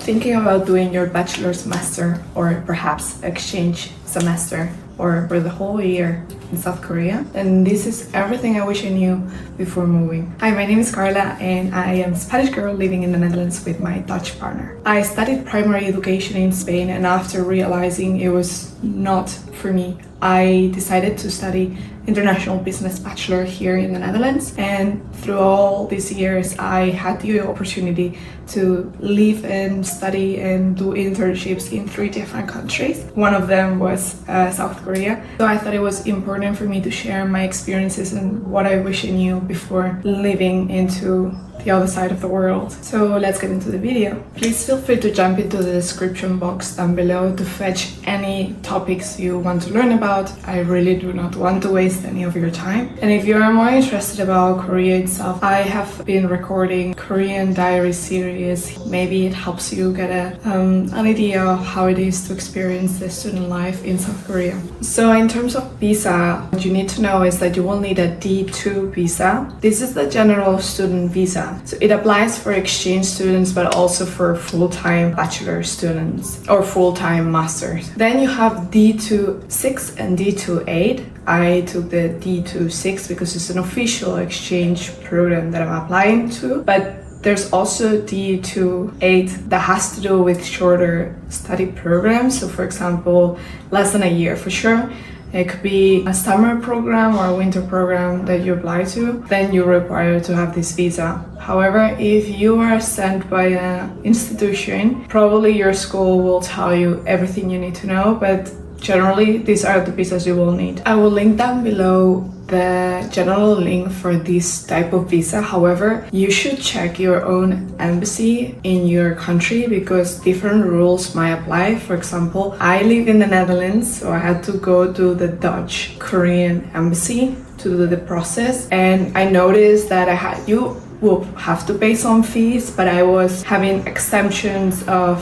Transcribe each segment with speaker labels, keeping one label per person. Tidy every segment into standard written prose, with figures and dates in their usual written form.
Speaker 1: thinking about doing your bachelor semester or perhaps exchange semester or for the whole year in South Korea, and this is everything I wish I knew before moving. Hi, my name is Carla and I am a Spanish girl living in the Netherlands with my Dutch partner. I studied primary education in Spain, and after realizing it was not for me, I decided to study International Business Bachelor here in the Netherlands, and through all these years I had the opportunity to live and study and do internships in 3 different countries. One of them was South Korea. So I thought it was important for me to share my experiences and what I wish I knew before living into the other side of the world. So let's get into the video. Please feel free to jump into the description box down below to fetch any topics you want to learn about. I really do not want to waste any of your time. And if you are more interested about Korea itself, I have been recording Korean diary series. Maybe it helps you get an idea of how it is to experience the student life in South Korea. So in terms of visa, what you need to know is that you will need a D2 visa. This is the general student visa. So it applies for exchange students, but also for full-time bachelor students or full-time masters. Then you have D2-6 and D2-8. I took the D2-6 because it's an official exchange program that I'm applying to, but there's also D2-8 that has to do with shorter study programs. So for example, less than a year for sure. It could be a summer program or a winter program that you apply to, then you're required to have this visa. However, if you are sent by an institution, probably your school will tell you everything you need to know, but generally these are the visas you will need. I will link down below the general link for this type of visa. However, you should check your own embassy in your country because different rules might apply. For example, I live in the Netherlands, so I had to go to the Dutch Korean embassy to do the process, and I noticed that you will have to pay some fees, but I was having exemptions of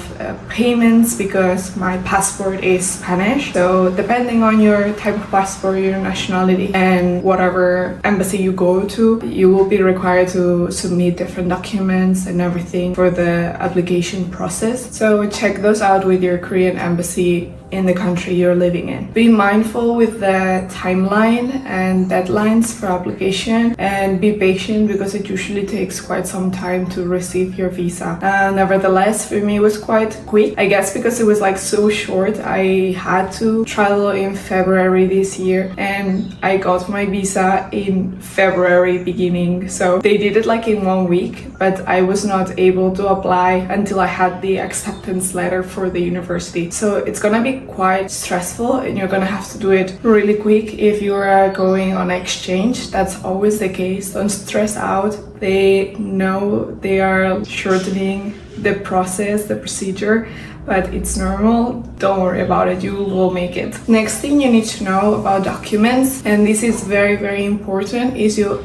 Speaker 1: payments because my passport is Spanish. So depending on your type of passport, your nationality, and whatever embassy you go to, you will be required to submit different documents and everything for the application process. So check those out with your Korean embassy in the country you're living in. Be mindful with the timeline and deadlines for application, and be patient because it usually takes quite some time to receive your visa. Nevertheless, for me it was quite quick, I guess because it was like so short. I had to travel in February this year and I got my visa in February beginning. So they did it like in 1 week, but I was not able to apply until I had the acceptance letter for the university. So it's gonna be quite stressful and you're gonna have to do it really quick if you are going on exchange. That's always the case. Don't stress out. They know they are shortening the process, the procedure, but it's normal. Don't worry about it, you will make it. Next thing you need to know about documents, and this is very, very important, is your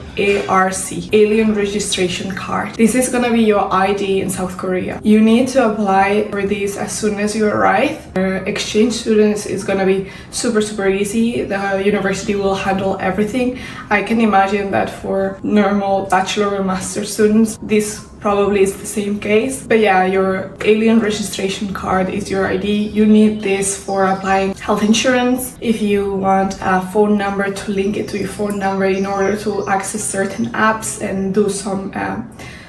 Speaker 1: ARC, Alien Registration Card. This is gonna be your ID in South Korea. You need to apply for this as soon as you arrive. For exchange students, it's gonna be super, super easy. The university will handle everything. I can imagine that for normal bachelor or master students, this probably is the same case. But yeah, your alien registration card is your ID. You need this for applying health insurance. If you want a phone number to link it to your phone number in order to access certain apps and do some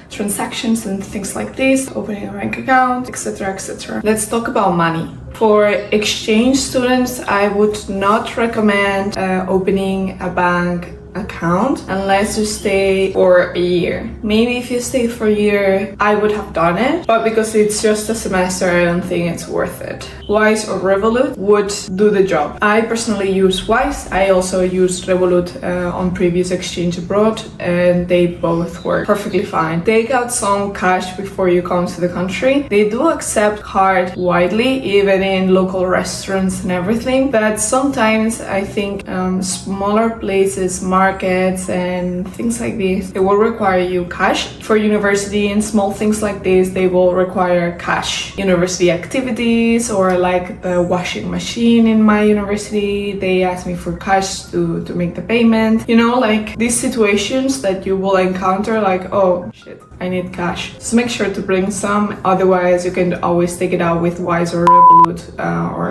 Speaker 1: transactions and things like this, opening a bank account, etc, etc. Let's talk about money. For exchange students, I would not recommend opening a bank account unless you stay for a year. Maybe if you stay for a year, I would have done it, but because it's just a semester, I don't think it's worth it. Wise or Revolut would do the job. I personally use Wise. I also used Revolut on previous exchange abroad, and they both work perfectly fine. Take out some cash before you come to the country. They do accept card widely, even in local restaurants and everything, but sometimes I think smaller places markets and things like this, it will require you cash. For university and small things like this, they will require cash. University activities or like the washing machine in my university, they ask me for cash to make the payment. You know, like these situations that you will encounter, like, oh shit, I need cash. So make sure to bring some, otherwise you can always take it out with Wise or Revolut or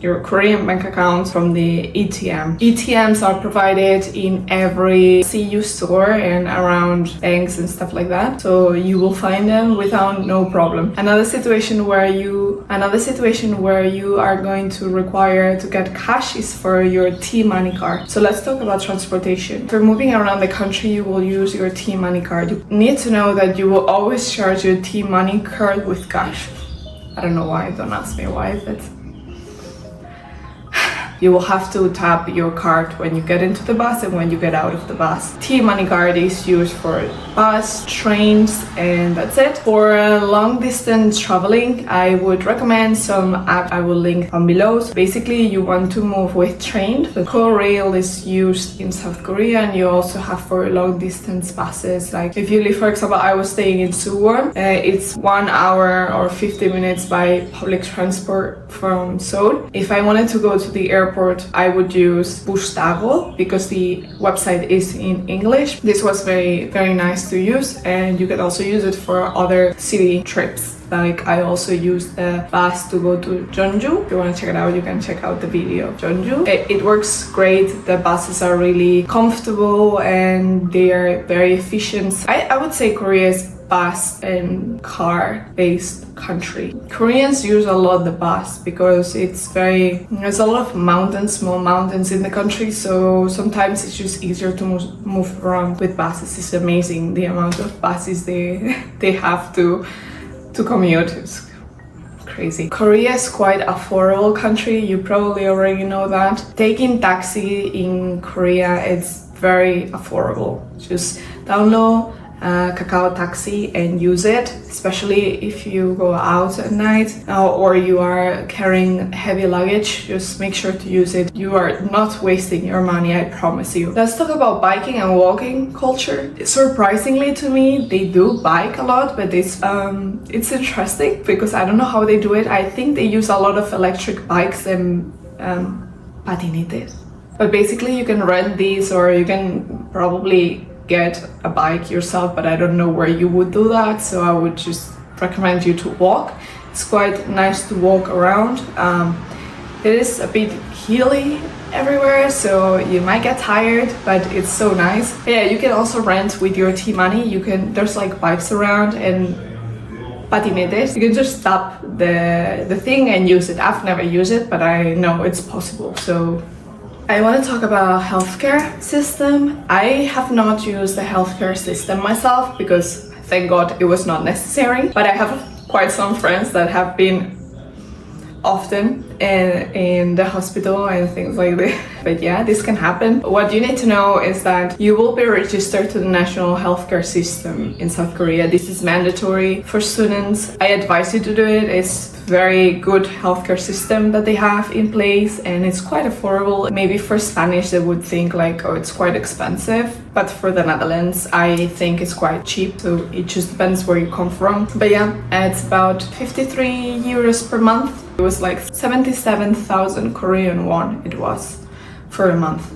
Speaker 1: your Korean bank account from the ATM. ATMs are provided in every CU store and around banks and stuff like that. So you will find them without no problem. Another situation where you are going to require to get cash is for your T-Money card. So let's talk about transportation. If you're moving around the country, you will use your T-Money card. You need to know that you will always charge your T-Money card with cash. I don't know why, don't ask me why, but you will have to tap your card when you get into the bus and when you get out of the bus. T-Money card is used for bus, trains, and that's it. For long distance traveling, I would recommend some app I will link down below. So basically, you want to move with train. The Korail is used in South Korea, and you also have for long distance buses. Like if you live, for example, I was staying in Suwon. It's 1 hour or 50 minutes by public transport from Seoul. If I wanted to go to the airport, I would use Busan because the website is in English. This was very, very nice to use, and you can also use it for other city trips. Like I also used the bus to go to Jeonju. If you want to check it out, you can check out the video of Jeonju. It works great. The buses are really comfortable and they are very efficient. I would say Korea is bus and car based country. Koreans use a lot the bus because there's a lot of mountains, small mountains in the country, so sometimes it's just easier to move around with buses. It's amazing the amount of buses they have to commute. It's crazy. Korea is quite affordable country. You probably already know that. Taking taxi in Korea is very affordable. Just download Kakao Taxi and use it, especially if you go out at night or you are carrying heavy luggage. Just make sure to use it. You are not wasting your money, I promise you. Let's talk about biking and walking culture. Surprisingly to me, they do bike a lot, but it's interesting because I don't know how they do it. I think they use a lot of electric bikes and patinetes. But basically you can rent these or you can probably get a bike yourself, but I don't know where you would do that, so I would just recommend you to walk. It's quite nice to walk around. It is a bit hilly everywhere, so you might get tired, but it's so nice. But yeah, you can also rent with your T-Money. There's like bikes around and patinetes. You can just tap the thing and use it. I've never used it, but I know it's possible. So I want to talk about healthcare system. I have not used the healthcare system myself because thank God it was not necessary, but I have quite some friends that have been often in the hospital and things like this. But yeah, this can happen. What you need to know is that you will be registered to the national healthcare system in South Korea. This is mandatory for students. I advise you to do it. It's very good healthcare system that they have in place and it's quite affordable. Maybe for Spanish they would think like, oh, it's quite expensive, but for the Netherlands I think it's quite cheap, so it just depends where you come from. But yeah, it's about 53 euros per month. It was like 77,000 Korean won it was for a month,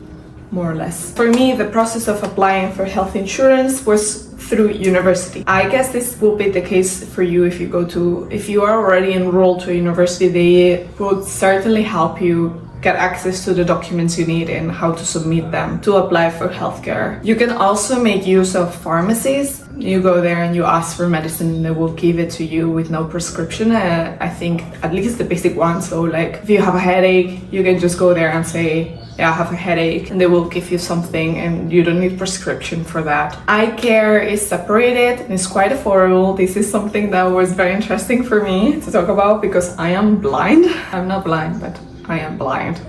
Speaker 1: more or less. For me, the process of applying for health insurance was through university. I guess this will be the case for you if you are already enrolled to a university. They would certainly help you get access to the documents you need and how to submit them to apply for healthcare. You can also make use of pharmacies. You go there and you ask for medicine and they will give it to you with no prescription. I think at least the basic one. So like if you have a headache, you can just go there and say, yeah, I have a headache, and they will give you something and you don't need prescription for that. Eyecare is separated and it's quite affordable. This is something that was very interesting for me to talk about because I am blind. I'm not blind, but I am blind.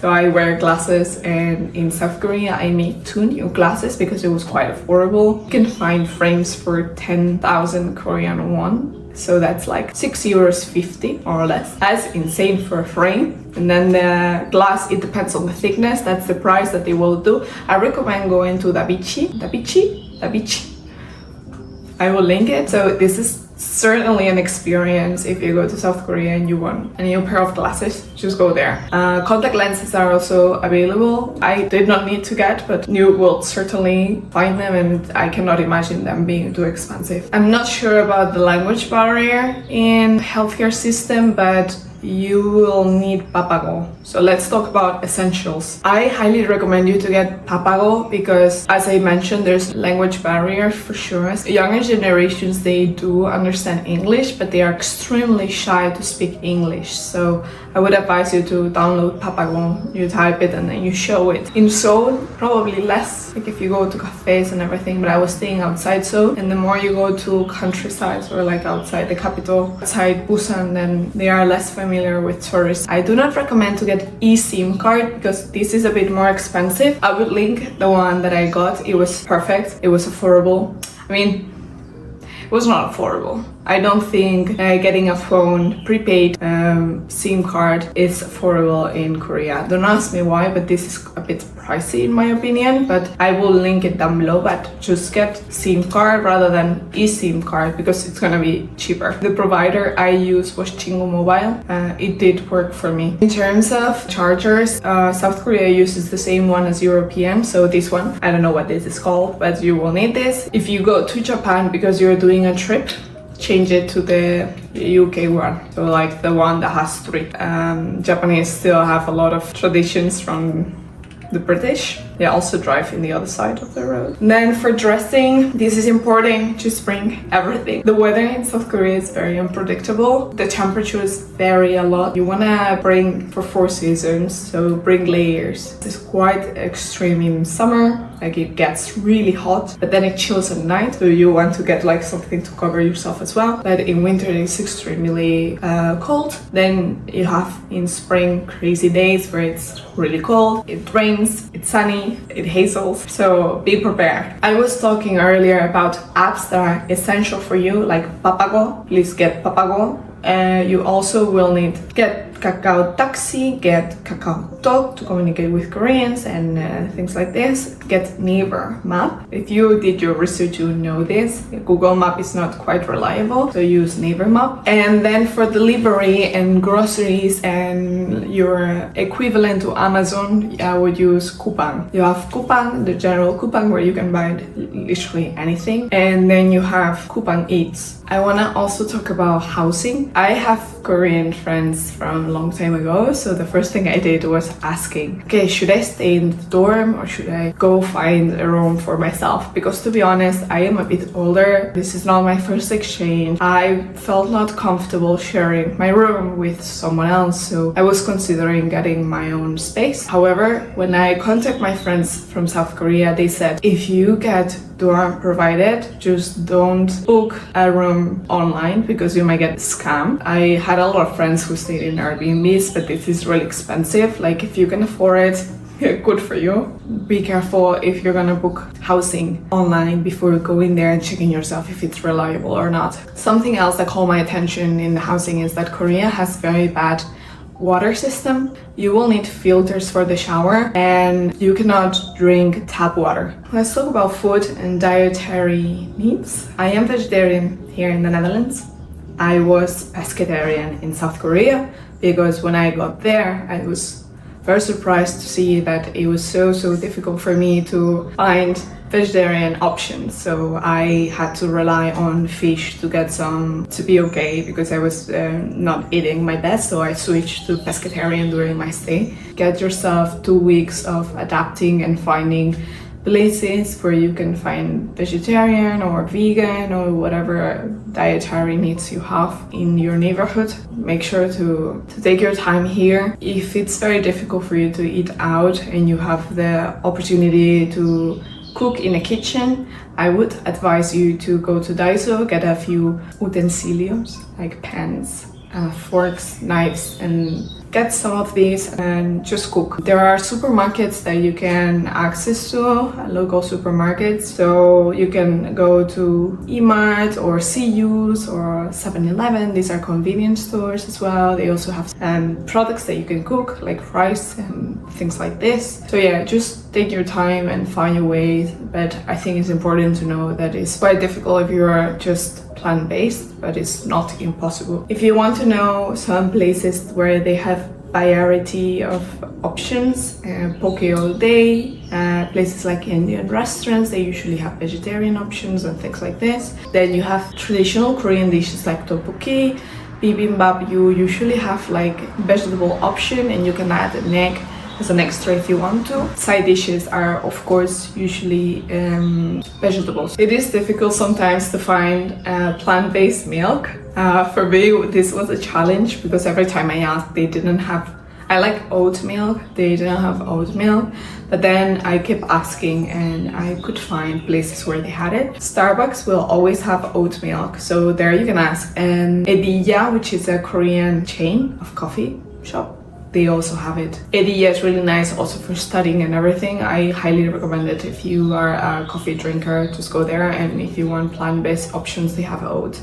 Speaker 1: So I wear glasses, and in South Korea I made 2 new glasses because it was quite affordable. You can find frames for 10,000 Korean won. So that's like €6.50 more or less. That's insane for a frame. And then the glass, it depends on the thickness. That's the price that they will do. I recommend going to Dietary. I will link it. So this is certainly an experience. If you go to South Korea and you want a new pair of glasses, just go there. Contact lenses are also available. I did not need to get, but you will certainly find them, and I cannot imagine them being too expensive. I'm not sure about the language barrier in the healthcare system, but you will need papago. So let's talk about essentials. I highly recommend you to get papago because, as I mentioned, there's language barrier for sure. Younger generations, they do understand English, but they are extremely shy to speak English. So I would advise you to download papago. You type it and then you show it. In Seoul, probably less, like if you go to cafes and everything, but I was staying outside Seoul, and the more you go to countrysides or like outside the capital, outside Busan, then they are less familiar with tourists. I do not recommend to get eSIM card because this is a bit more expensive. I would link the one that I got. It was perfect. It was affordable. I mean, it was not affordable. I don't think getting a phone prepaid SIM card is affordable in Korea. Don't ask me why, but this is a bit pricey in my opinion, but I will link it down below. But just get SIM card rather than eSIM card because it's gonna be cheaper. The provider I used was Chingu Mobile. It did work for me. In terms of chargers, South Korea uses the same one as European, so this one, I don't know what this is called, but you will need this. If you go to Japan because you're doing a trip, change it to the UK one, so like the one that has three. Japanese still have a lot of traditions from the British. They also drive in the other side of the road. And then for dressing, this is important, just bring everything. The weather in South Korea is very unpredictable. The temperatures vary a lot. You wanna bring for 4 seasons, so bring layers. It's quite extreme in summer, like it gets really hot, but then it chills at night, so you want to get like something to cover yourself as well. But in winter it's extremely cold. Then you have in spring crazy days where it's really cold, it rains, it's sunny, it hazels, so be prepared. I was talking earlier about apps that are essential for you, like Papago. Please get Papago. You also will need get Kakao Taxi, get Kakao Talk to communicate with Koreans and things like this. Get Neighbor Map. If you did your research, you know this. Google Map is not quite reliable, so use Neighbor Map. And then for delivery and groceries and your equivalent to Amazon, I would use Coupang. You have Coupang, the general Coupang where you can buy literally anything. And then you have Coupang Eats. I want to also talk about housing. I have Korean friends from a long time ago, so the first thing I did was asking, okay, should I stay in the dorm or should I go find a room for myself? Because to be honest, I am a bit older. This is not my first exchange. I felt not comfortable sharing my room with someone else, so I was considering getting my own space. However, when I contact my friends from South Korea, they said, if you get dorm provided, just don't book a room online because you might get scammed. I had a lot of friends who stayed in Airbnbs, but this is really expensive. Like if you can afford it, good for you. Be careful if you're gonna book housing online before going there and checking yourself if it's reliable or not. Something else that caught my attention in the housing is that Korea has very bad water system. You will need filters for the shower and you cannot drink tap water. Let's talk about food and dietary needs. I am vegetarian here in the Netherlands. I was pescatarian in South Korea because when I got there, I was very surprised to see that it was so difficult for me to find vegetarian options. So I had to rely on fish to get some to be okay because I was not eating my best, so I switched to pescatarian during my stay. Get yourself 2 weeks of adapting and finding places where you can find vegetarian or vegan or whatever dietary needs you have in your neighborhood. Make sure to take your time here. If it's very difficult for you to eat out and you have the opportunity to cook in a kitchen, I would advise you to go to Daiso, get a few utensilios like pans, forks, knives, and get some of these and just cook. There are supermarkets that you can access to, local supermarkets. So you can go to E-Mart or CU's or 7-Eleven. These are convenience stores as well. They also have products that you can cook, like rice and things like this. So yeah, just take your time and find your ways. But I think it's important to know that it's quite difficult if you are just plant-based, but it's not impossible. If you want to know some places where they have variety of options, poke all day, places like Indian restaurants, they usually have vegetarian options and things like this. Then you have traditional Korean dishes like tteokbokki, bibimbap. You usually have like vegetable option and you can add an egg as an extra if you want to. Side dishes are of course usually vegetables. It is difficult sometimes to find plant-based milk. For me this was a challenge because every time I asked they didn't have. I like oat milk, they didn't have oat milk, but then I kept asking and I could find places where they had it. Starbucks will always have oat milk, so there you can ask. And Ediya, which is a Korean chain of coffee shop, they also have it. Ediya is really nice also for studying and everything. I highly recommend it if you are a coffee drinker, just go there. And if you want plant-based options, they have oat.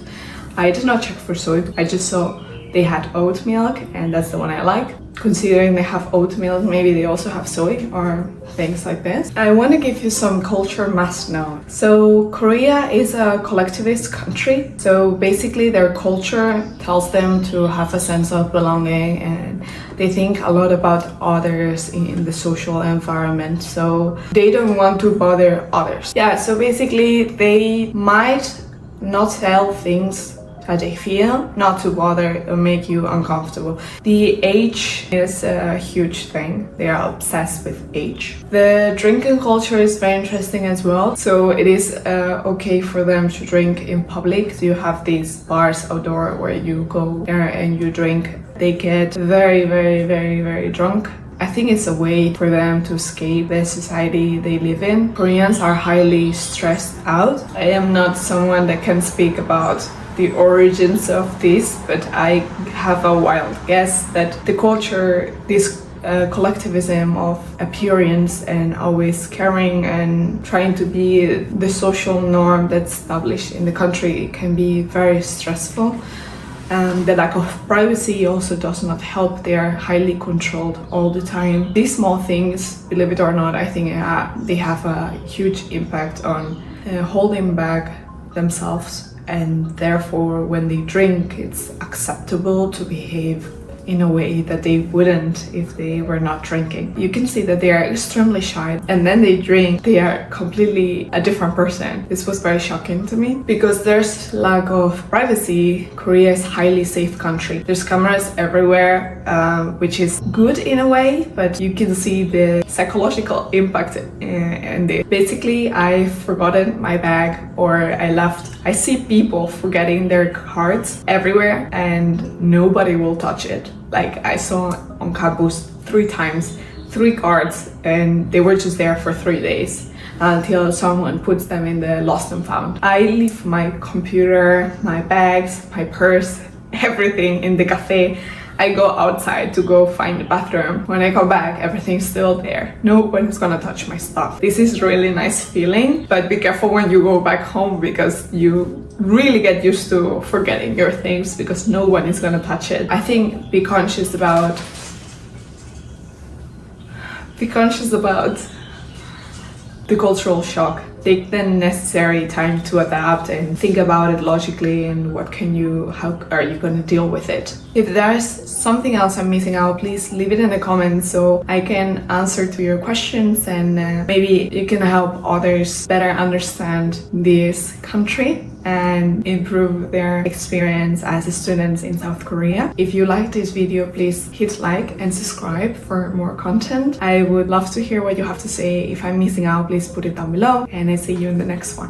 Speaker 1: I did not check for soy, I just saw they had oat milk and that's the one I like. Considering they have oat milk, maybe they also have soy or things like this. I want to give you some culture must know. So Korea is a collectivist country. So basically their culture tells them to have a sense of belonging and they think a lot about others in the social environment. So they don't want to bother others. Yeah, so basically they might not tell things that they feel, not to bother or make you uncomfortable. The age is a huge thing. They are obsessed with age. The drinking culture is very interesting as well. So it is okay for them to drink in public. So you have these bars outdoor where you go there and you drink. They get very, very, very, very drunk. I think it's a way for them to escape the society they live in. Koreans are highly stressed out. I am not someone that can speak about the origins of this, but I have a wild guess that the culture, this collectivism of appearance and always caring and trying to be the social norm that's established in the country can be very stressful. The lack of privacy also does not help. They are highly controlled all the time. These small things, believe it or not, I think they have a huge impact on holding back themselves. And therefore, when they drink, it's acceptable to behave in a way that they wouldn't if they were not drinking. You can see that they are extremely shy and then they drink, they are completely a different person. This was very shocking to me because there's lack of privacy. Korea is a highly safe country. There's cameras everywhere, which is good in a way, but you can see the psychological impact and basically I've forgotten my bag or I left. I see people forgetting their cards everywhere and nobody will touch it. Like I saw on campus 3 times, 3 cards, and they were just there for 3 days until someone puts them in the lost and found. I leave my computer, my bags, my purse, everything in the cafe. I go outside to go find the bathroom. When I come back, everything's still there. No one's gonna touch my stuff. This is really nice feeling, but be careful when you go back home because you really get used to forgetting your things because no one is gonna touch it. I think be conscious about the cultural shock. Take the necessary time to adapt and think about it logically and how are you going to deal with it. If there's something else I'm missing out, please leave it in the comments so I can answer to your questions and maybe you can help others better understand this country and improve their experience as students in South Korea. If you like this video, please hit like and subscribe for more content. I would love to hear what you have to say. If I'm missing out, please put it down below and I see you in the next one.